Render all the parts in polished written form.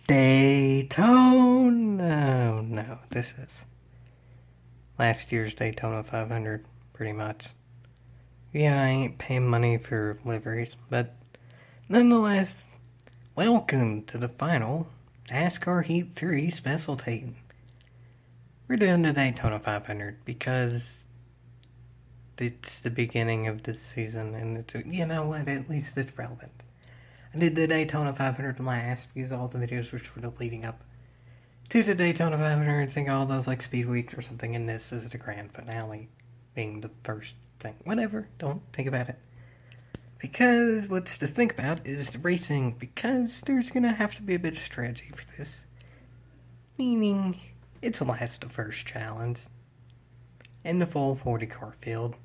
Daytona. No, this is last year's Daytona 500, pretty much. Yeah, I ain't paying money for liveries, but nonetheless, welcome to the final NASCAR Heat 3 Special Tape. We're doing the Daytona 500 because it's the beginning of this season, and you know what, at least it's relevant. I did the Daytona 500 last because all the videos were sort of leading up to the Daytona 500. I think all those like speed weeks or something, and this is the grand finale being the first thing. Whatever, don't think about it. Because what's to think about is the racing, because there's gonna have to be a bit of strategy for this. Meaning, it's the last of first challenge in the full 40 car field.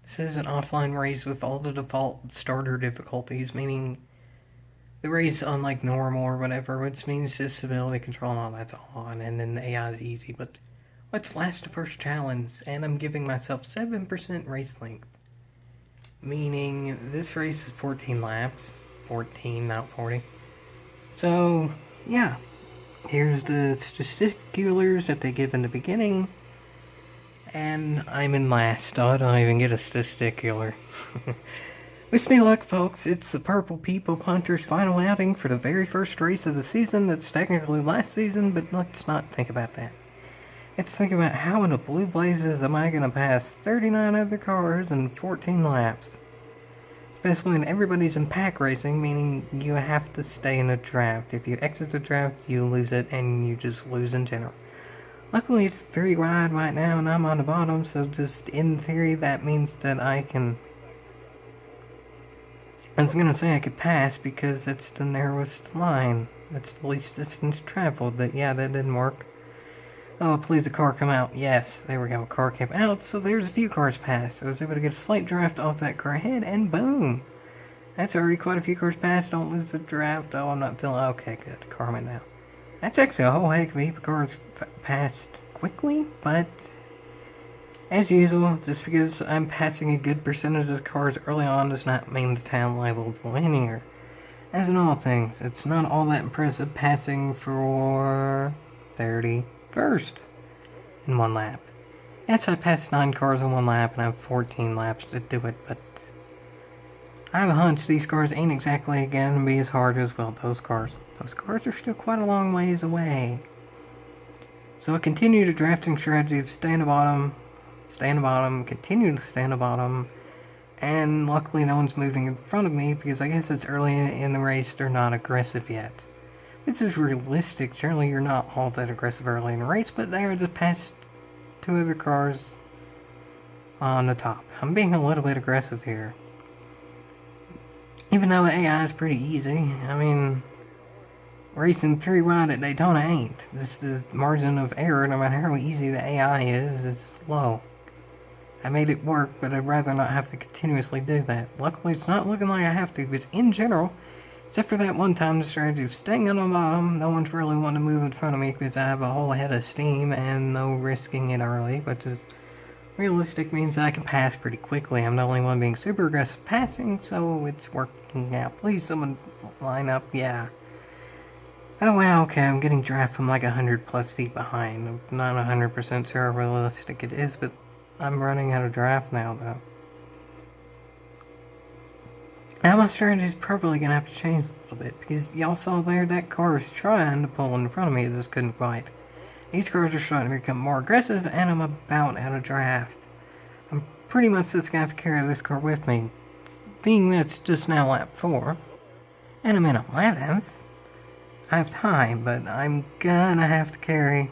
This is an offline race with all the default starter difficulties, meaning the race unlike normal or whatever, which means disability control and all that's on, and then the AI is easy, but what's last of first challenge, and I'm giving myself 7% race length. Meaning, this race is 14 laps. 14, not 40. So, yeah. Here's the statisticulars that they give in the beginning. And I'm in last. I don't even get a statisticular. Wish me luck, folks. It's the Purple People Punter's final outing for the very first race of the season. That's technically last season, but let's not think about that. Let's think about how in the blue blazes am I going to pass 39 other cars in 14 laps. Especially when everybody's in pack racing, meaning you have to stay in a draft. If you exit the draft, you lose it, and you just lose in general. Luckily, it's 3 wide right now, and I'm on the bottom, so just in theory, that means that I was gonna say I could pass because that's the narrowest line. That's the least distance traveled, but yeah, that didn't work. Oh, please, a car come out. Yes, there we go, a car came out, so there's a few cars past. I was able to get a slight draft off that car ahead, and boom! That's already quite a few cars past. Don't lose the draft. Oh, I'm not feeling... Okay, good. Car went now. That's actually a whole heck of a heap of cars passed quickly, but as usual, just because I'm passing a good percentage of cars early on does not mean the talent level is linear. As in all things, it's not all that impressive passing for 31st in 1 lap. Yes, I passed 9 cars in 1 lap, and I have 14 laps to do it, but I have a hunch these cars ain't exactly going to be as hard as, well, those cars. Those cars are still quite a long ways away. So I continue the drafting strategy of stay in the bottom, continue to stay in the bottom, and luckily no one's moving in front of me because I guess it's early in the race, they're not aggressive yet. This is realistic. Surely you're not all that aggressive early in the race, but there are just past 2 other cars on the top. I'm being a little bit aggressive here. Even though the AI is pretty easy. I mean, racing 3 wide at Daytona ain't. Just the margin of error, no matter how easy the AI is low. I made it work, but I'd rather not have to continuously do that. Luckily, it's not looking like I have to, because in general, except for that one time, the strategy of staying on the bottom, no one's really wanting to move in front of me because I have a whole head of steam and no risking it early, which is realistic, means I can pass pretty quickly. I'm the only one being super aggressive passing, so it's working out. Please, someone line up, yeah. Oh wow, okay, I'm getting draft from like 100 plus feet behind. I'm not 100% sure how realistic it is, but I'm running out of draft now, though. Now my strategy is probably going to have to change a little bit, because y'all saw there that car is trying to pull in front of me, it just couldn't quite. These cars are starting to become more aggressive, and I'm about out of draft. I'm pretty much just going to have to carry this car with me, being that it's just now lap 4, and I'm in 11th. I have time, but I'm gonna have to carry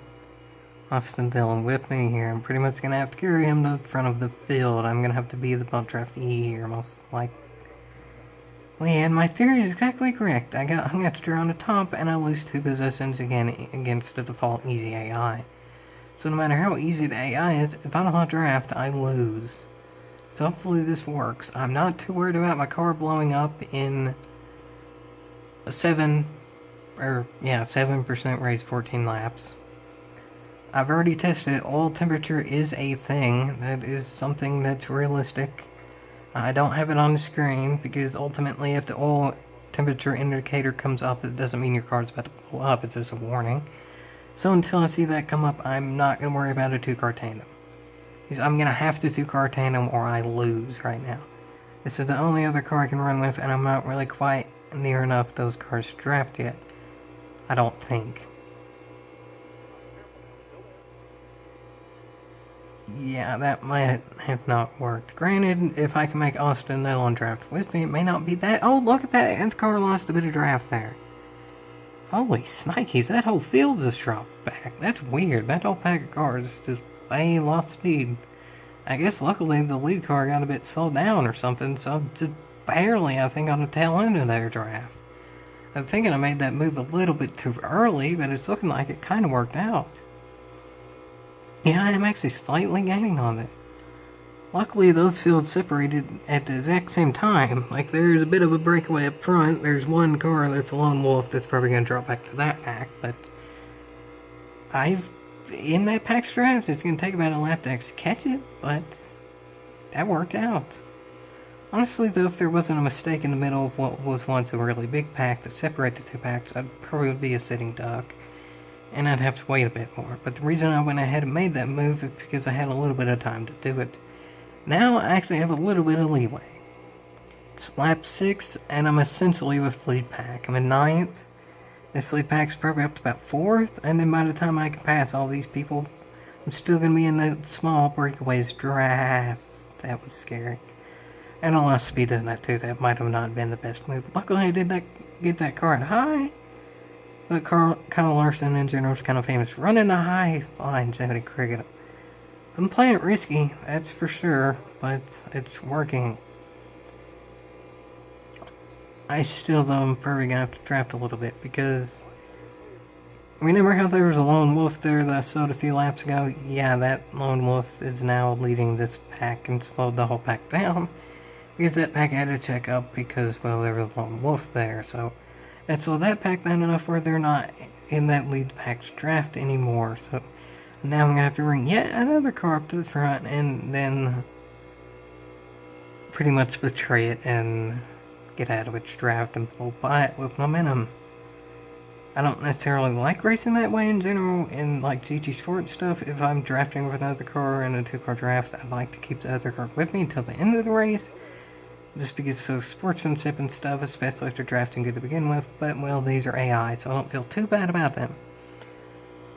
Austin Dillon with me here. I'm pretty much gonna have to carry him to the front of the field. I'm gonna have to be the bump draft E here, most likely. And my theory is exactly correct. I got hung extra on the top, and I lose 2 positions again against the default easy AI. So no matter how easy the AI is, if I don't have draft, I lose. So hopefully this works. I'm not too worried about my car blowing up in a 7% race, 14 laps. I've already tested it. Oil temperature is a thing. That is something that's realistic. I don't have it on the screen because ultimately if the oil temperature indicator comes up, it doesn't mean your car's about to blow up, it's just a warning. So until I see that come up, I'm not going to worry about a 2-car tandem. Because I'm going to have to 2-car tandem or I lose right now. This is the only other car I can run with, and I'm not really quite near enough those cars to draft yet. I don't think. Yeah, that might have not worked. Granted, if I can make Austin Dillon draft with me, it may not be that. Oh, look at that! That car lost a bit of draft there. Holy snikes, that whole field just dropped back. That's weird. That whole pack of cars just way lost speed. I guess luckily the lead car got a bit slowed down or something, so just barely, I think, on the tail end of their draft. I'm thinking I made that move a little bit too early, but it's looking like it kind of worked out. Yeah, I'm actually slightly gaining on it. Luckily, those fields separated at the exact same time. Like, there's a bit of a breakaway up front. There's one car that's a lone wolf that's probably going to drop back to that pack, but in that pack's draft, it's going to take about a lap to actually catch it, but that worked out. Honestly, though, if there wasn't a mistake in the middle of what was once a really big pack to separate the two packs, I'd probably be a sitting duck, and I'd have to wait a bit more. But the reason I went ahead and made that move is because I had a little bit of time to do it. Now I actually have a little bit of leeway. It's lap 6, and I'm essentially with the lead pack. I'm in 9th. This lead pack's probably up to about 4th, and then by the time I can pass all these people, I'm still going to be in the small breakaways draft. That was scary. And I lost speed in that too. That might have not been the best move. Luckily I did get that car at high. But Kyle Larson in general is kind of famous for running the high lines out of cricket. I'm playing it risky, that's for sure, but it's working. I still, though, am probably going to have to draft a little bit, because remember how there was a lone wolf there that I saw a few laps ago? Yeah, that lone wolf is now leading this pack and slowed the whole pack down, because that pack had to check up because, well, there was a lone wolf there, so that slowed that pack down enough where they're not in that lead pack's draft anymore, so now I'm going to have to bring yet another car up to the front and then pretty much betray it and get out of its draft and blow by it with momentum. I don't necessarily like racing that way in general in like GT Sport stuff. If I'm drafting with another car in a 2-car draft, I like to keep the other car with me until the end of the race, just because so sportsmanship and stuff, especially if they're drafting good to begin with. But well, these are AI, so I don't feel too bad about them.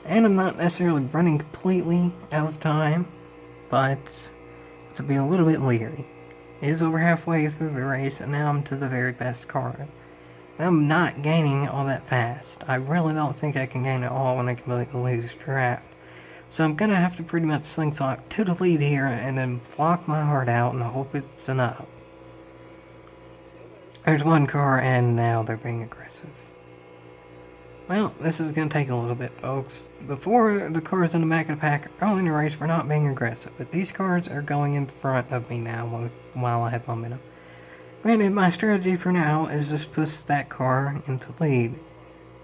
And I'm not necessarily running completely out of time, but to be a little bit leery. It is over halfway through the race, and now I'm to the very best car. And I'm not gaining all that fast. I really don't think I can gain it all when I completely lose draft. So I'm going to have to pretty much slingshot to the lead here, and then block my heart out and hope it's enough. There's one car, and now they're being aggressive. Well, this is going to take a little bit, folks. Before, the cars in the back of the pack early in the race were not being aggressive, but these cars are going in front of me now while I have momentum. Granted, my strategy for now is just push that car into lead.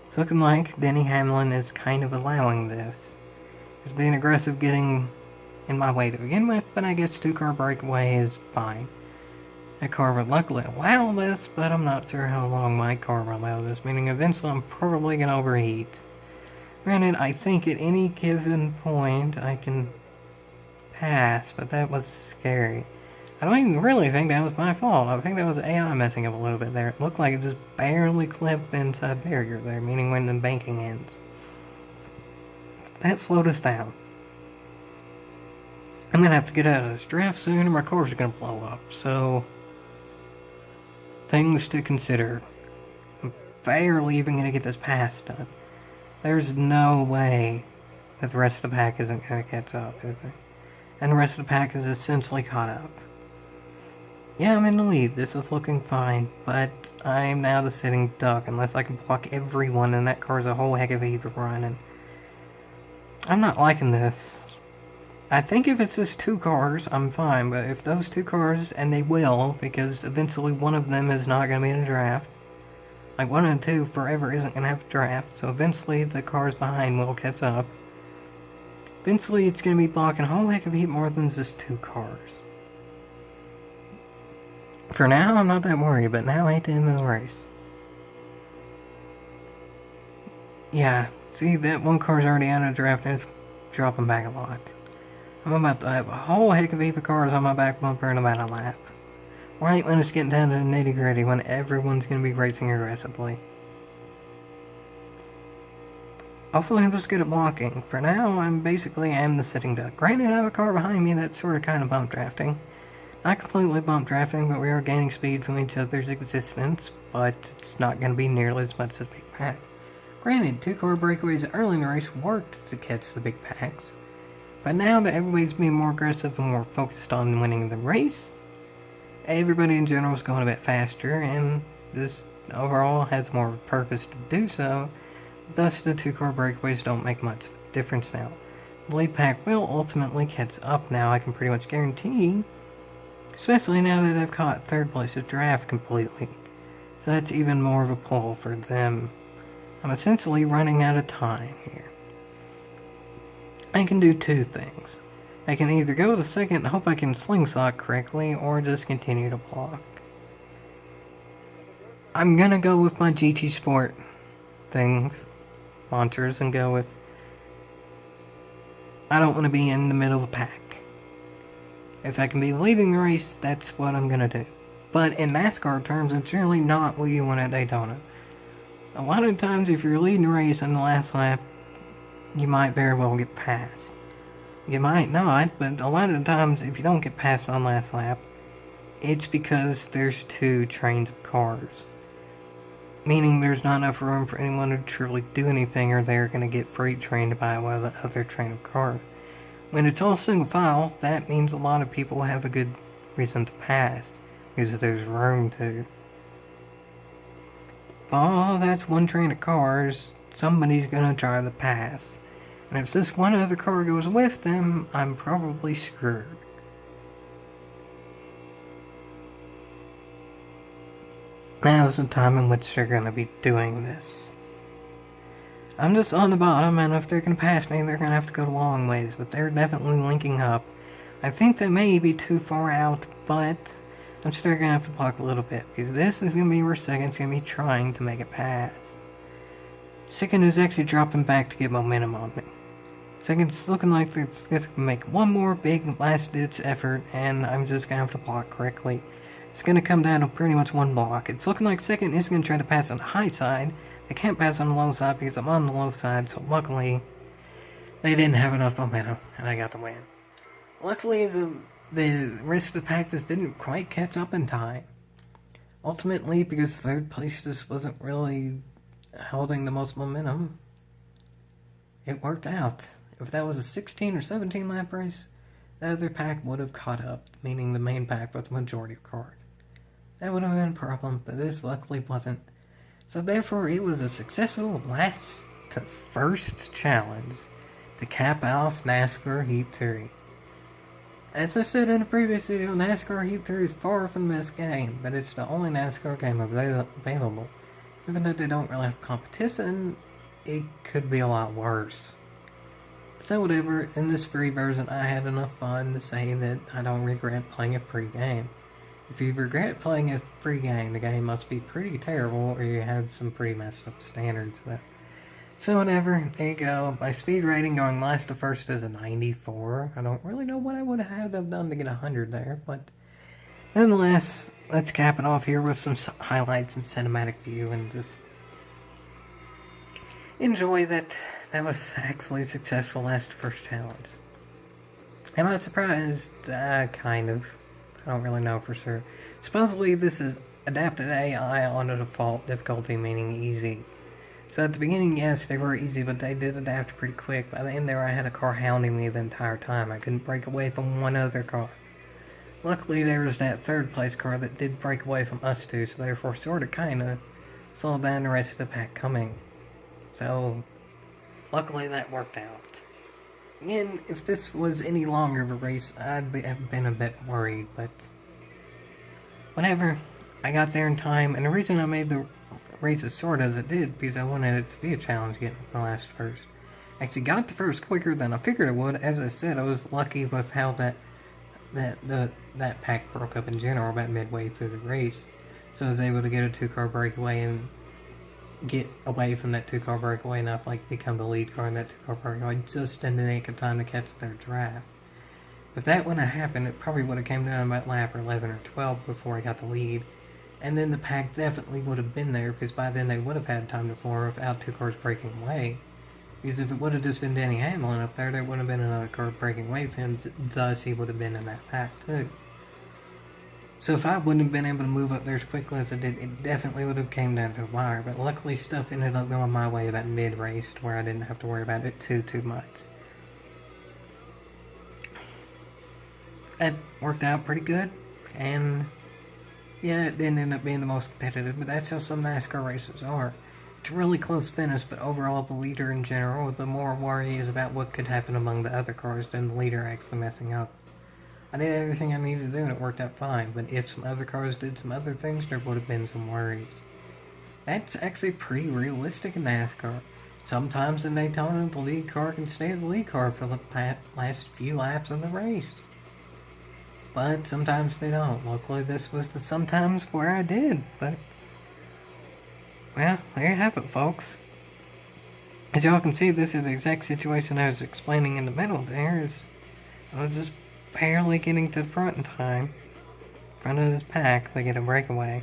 It's looking like Denny Hamlin is kind of allowing this. He's being aggressive getting in my way to begin with, but I guess 2-car breakaway is fine. That car would luckily allow this, but I'm not sure how long my car will allow this, meaning eventually I'm probably going to overheat. Granted, I think at any given point I can pass, but that was scary. I don't even really think that was my fault. I think that was AI messing up a little bit there. It looked like it just barely clipped the inside barrier there, meaning when the banking ends. That slowed us down. I'm going to have to get out of this draft soon, and my car's going to blow up, so things to consider. I'm barely even going to get this pass done. There's no way that the rest of the pack isn't going to catch up, is there? And the rest of the pack is essentially caught up. Yeah, I'm in the lead. This is looking fine, but I'm now the sitting duck unless I can block everyone, and that car's a whole heck of a heap of running. I'm not liking this. I think if it's just 2 cars, I'm fine, but if those 2 cars, and they will, because eventually one of them is not going to be in a draft, like 1 and 2 forever isn't going to have a draft, so eventually the cars behind will catch up. Eventually it's going to be blocking a whole heck of a heap more than just 2 cars. For now, I'm not that worried, but now ain't the end of the race. Yeah, see, that one car's already out of draft and it's dropping back a lot. I'm about to have a whole heck of a heap of cars on my back bumper in about a lap. Right when it's getting down to the nitty gritty, when everyone's going to be racing aggressively. Hopefully I'm just good at blocking. For now, I'm the sitting duck. Granted, I have a car behind me that's sort of kind of bump drafting. Not completely bump drafting, but we are gaining speed from each other's existence, but it's not going to be nearly as much as Big Pack. Granted, 2-car breakaways early in the race worked to catch the big packs, but now that everybody's being more aggressive and more focused on winning the race, everybody in general is going a bit faster, and this overall has more of a purpose to do so. Thus, the 2-car breakaways don't make much difference now. The lead pack will ultimately catch up now, I can pretty much guarantee, especially now that I've caught third place's draft completely. So that's even more of a pull for them. I'm essentially running out of time here. I can do two things. I can either go to second and hope I can slingshot correctly, or just continue to block. I'm gonna go with my GT Sport things, monters, and go with I don't want to be in the middle of a pack. If I can be leading the race, that's what I'm gonna do. But in NASCAR terms, it's really not what you want at Daytona. A lot of times, if you're leading the race in the last lap, you might very well get passed. You might not, but a lot of the times, if you don't get passed on last lap, it's because there's two trains of cars. Meaning there's not enough room for anyone to truly do anything, or they're going to get freight trained by one of the other train of cars. When it's all single file, that means a lot of people have a good reason to pass, because there's room to. Oh, that's one train of cars. Somebody's gonna try to pass. And if this one other car goes with them, I'm probably screwed. Now's the time in which they're gonna be doing this. I'm just on the bottom, and if they're gonna pass me, they're gonna have to go a long ways, but they're definitely linking up. I think they may be too far out, but I'm still going to have to block a little bit, because this is going to be where second's going to be trying to make it pass. Second is actually dropping back to get momentum on me. Second's looking like it's going to make one more big last-ditch effort, and I'm just going to have to block correctly. It's going to come down to pretty much one block. It's looking like second is going to try to pass on the high side. They can't pass on the low side because I'm on the low side, so luckily they didn't have enough momentum, and I got the win. Luckily, the rest of the pack just didn't quite catch up in time. Ultimately, because third place just wasn't really holding the most momentum, it worked out. If that was a 16 or 17 lap race, the other pack would have caught up, meaning the main pack with the majority of cars. That would have been a problem, but this luckily wasn't. So therefore, it was a successful last to first challenge to cap off NASCAR Heat 3. As I said in a previous video, NASCAR Heat 3 is far from the best game, but it's the only NASCAR game available. Even though they don't really have competition, it could be a lot worse. So whatever, in this free version I had enough fun to say that I don't regret playing a free game. If you regret playing a free game, the game must be pretty terrible, or you have some pretty messed up standards. So whatever, there you go. My speed rating going last to first is a 94. I don't really know what I would have had to have done to get 100 there, but nonetheless, let's cap it off here with some highlights and cinematic view, and just enjoy that was actually successful last first challenge. Am I surprised? Kind of. I don't really know for sure. Supposedly this is adapted AI on a default difficulty, meaning easy. So at the beginning, yes, they were easy, but they did adapt pretty quick. By the end there, I had a car hounding me the entire time. I couldn't break away from one other car. Luckily, there was that third place car that did break away from us two, so therefore sort of kinda slowed down the rest of the pack coming. So, luckily that worked out. Again, if this was any longer of a race, I'd have been a bit worried, but whatever. I got there in time, and the reason I made the race as short as it did, because I wanted it to be a challenge getting the last first. I actually got the first quicker than I figured I would. As I said, I was lucky with how that pack broke up in general about midway through the race. So I was able to get a 2-car breakaway and get away from that 2-car breakaway enough, like become the lead car in that 2-car breakaway just in the nick of time to catch their draft. If that wouldn't have happened, it probably would have came down about lap 11 or 12 before he got the lead. And then the pack definitely would have been there, because by then they would have had time to form without 2 cars breaking away. Because if it would have just been Denny Hamlin up there would have been another car breaking away from him, thus he would have been in that pack too. So if I wouldn't have been able to move up there as quickly as I did, it definitely would have came down to a wire. But luckily stuff ended up going my way about mid-race to where I didn't have to worry about it too much. That worked out pretty good, and yeah, it didn't end up being the most competitive, but that's how some NASCAR races are. It's a really close finish, but overall the leader in general, the more worry is about what could happen among the other cars than the leader actually messing up. I did everything I needed to do and it worked out fine, but if some other cars did some other things, there would have been some worries. That's actually pretty realistic in NASCAR. Sometimes in Daytona, the lead car can stay the lead car for the last few laps of the race. But sometimes they don't. Luckily, this was the sometimes where I did, but well, there you have it, folks. As y'all can see, this is the exact situation I was explaining in the middle there. I was just barely getting to the front in time, in front of this pack, to get a breakaway.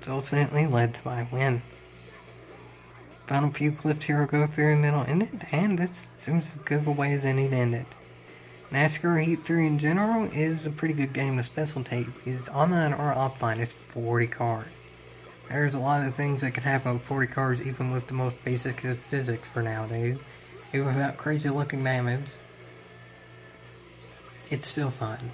It ultimately led to my win. Final few clips here will go through and then I'll end it, and this seems as good of a way as any to end it. NASCAR Heat 3 in general is a pretty good game to specialty, because online or offline it's 40 cars. There's a lot of things that can happen with 40 cars, even with the most basic of physics for nowadays. Even without crazy looking damage, it's still fun.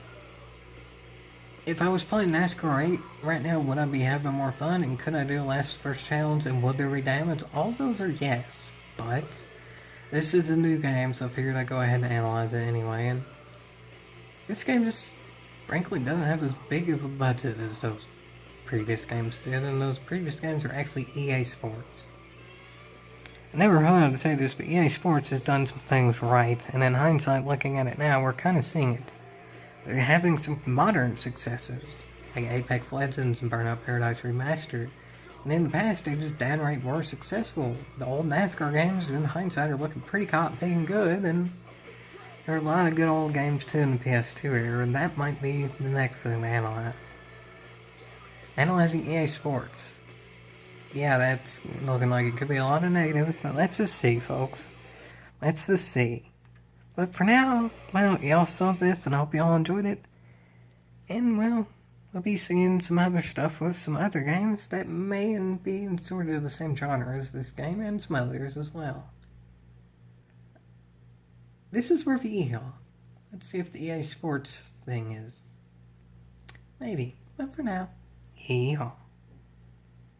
If I was playing NASCAR 8 right now, would I be having more fun, and could I do last first challenge, and would there be damage? All those are yes, but this is a new game, so I figured I'd go ahead and analyze it anyway, and this game just frankly doesn't have as big of a budget as those previous games did, and those previous games are actually EA Sports. I never thought I'd say this, but EA Sports has done some things right, and in hindsight, looking at it now, we're kind of seeing it. They're having some modern successes, like Apex Legends and Burnout Paradise Remastered, and in the past, they just downright were successful. The old NASCAR games, in hindsight, are looking pretty big and good, and there are a lot of good old games too in the PS2 era, and that might be the next thing to analyze. Analyzing EA Sports. Yeah, that's looking like it could be a lot of negatives, but let's just see, folks. Let's just see. But for now, well, y'all saw this, and I hope y'all enjoyed it. And, well, we'll be seeing some other stuff with some other games that may be in sort of the same genre as this game, and some others as well. This is reveal. Let's see if the EA Sports thing is. Maybe, but for now, yeehaw.